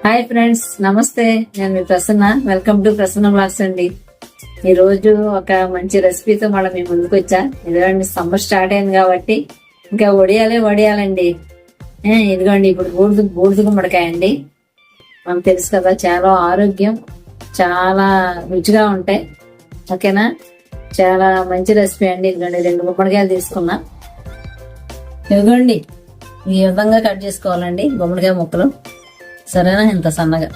Hi friends, నమస్తే. నేను మీ Prasanna. Welcome to Prasanna blogs అండి. ఈ రోజు ఒక మంచి రెసిపీతో మళ్ళీ మీ ముందుకు వచ్చా. ఇదిగోండి, సమ్మర్ స్టార్ట్ అయింది కాబట్టి ఇంకా వడియాలండి. ఇదిగోండి, ఇప్పుడు బూడిద గుమ్మడికాయ అండి. మనకు తెలుసు కదా, చాలా ఆరోగ్యం, చాలా రుచిగా ఉంటాయి. ఓకేనా, చాలా మంచి రెసిపీ అండి. ఇదిగోండి, 2 గుమ్మడికాయలు తీసుకున్నా. ఇదిగోండి, ఈ విధంగా కట్ చేసుకోవాలండి గుమ్మడికాయ ముక్కలు. సరేనా, ఇంత సన్నగా.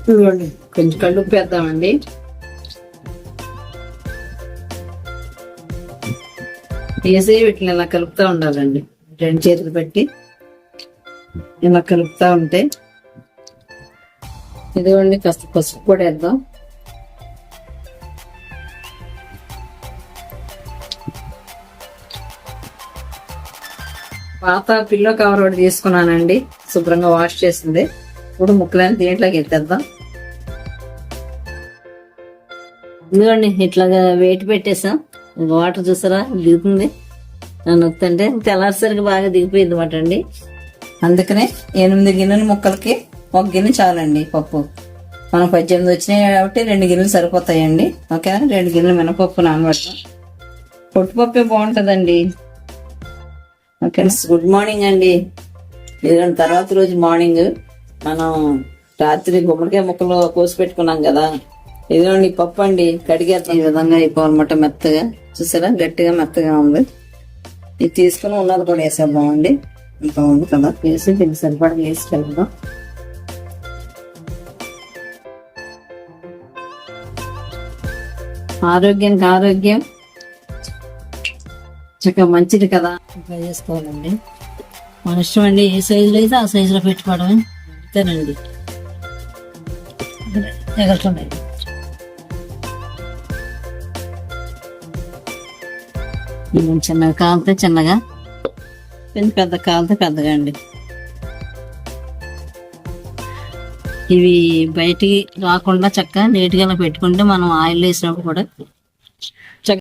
ఇదిగోండి, కొంచెం కళ్ళుప్పు వేద్దామండి. వేసి వీటిని ఇలా కలుపుతూ ఉండాలండి. 2 చేతులు పెట్టి ఇలా కలుపుతూ ఉంటే. ఇదిగోండి, కాస్త పసుపు కూడా వేద్దాం. పాత పిల్లో కవర్ ఒకటి తీసుకున్నానండి, శుభ్రంగా వాష్ చేసింది. ఇప్పుడు ముక్కలని దీంట్లోకి ఎత్తేద్దాం. ఇదిగోండి, ఇట్లాగా వెయిట్ పెట్టేసాం. వాటర్ చూసారా దిగుతుంది. నొక్కుతుంటే తెల్లారిసరికి బాగా దిగిపోయింది అన్నమాట అండి. అందుకనే 8 గిన్నెల ముక్కలకి 1 గిన్నె చాలండి పప్పు. మనం 18 వచ్చినాయి కాబట్టి 2 గిన్నెలు సరిపోతాయండి. ఓకే, 2 గిన్నెలు మినపప్పు నానబెడతాం. పొట్టుపప్పే బాగుంటుందండి. ఓకే, గుడ్ మార్నింగ్ అండి. ఇదిగోండి, తర్వాత రోజు మార్నింగ్ మనం రాత్రి గుమ్మడికాయ ముక్కలు కోసి పెట్టుకున్నాం కదా. ఇదిగోండి పప్పు అండి, కడిగేస్తాం. ఈ విధంగా అయిపోవాలన్నమాట. మెత్తగా చూసారా, గట్టిగా మెత్తగా ఉంది. ఇది తీసుకుని ఉన్నది కూడా వేసేద్దామండి. ఇంకా ఉంది కదా, వేసి దీనికి సరిపడా వేసుకెళ్దాం. ఆరోగ్యానికి ఆరోగ్యం, చక్కగా మంచిది కదా. ఇట్లా చేసుకోవాలండి. మన ఇష్టం అండి, ఏ సైజులో అయితే ఆ సైజులో పెట్టుకోవడమే. అంతేనండి, ఎగలుతున్నాయి. చిన్నగా కాలితే చిన్నగా, పెద్ద కాలితే పెద్దగా అండి. ఇవి బయటికి రాకుండా చక్కగా నీట్గా పెట్టుకుంటే మనం ఆయిల్ వేసినప్పుడు కూడా